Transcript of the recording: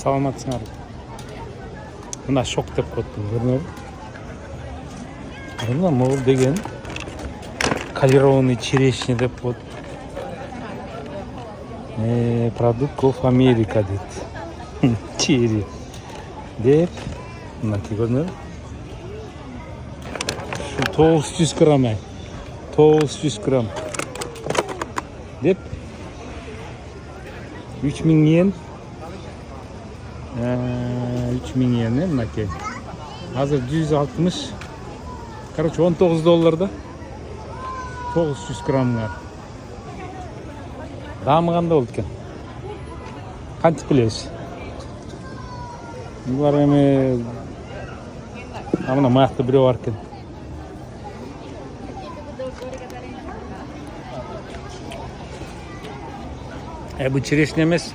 саламатсыңарбы? Мына шок деп коеттум, көрдүңөрбү? Мына могул деген калированный черешня деп коет. Продукт of America дейт. Чери деп мынакей көрдүңөрбү? 900 грамм 900 грамм деп 3000 йен 3000 йен мынакей. Азыр 160, короче $19 да 900 граммга. Дамыганда болду экен. Кантип билесиз? Булар эми мына маякта бирөө бар экен. Bu черешня эмес.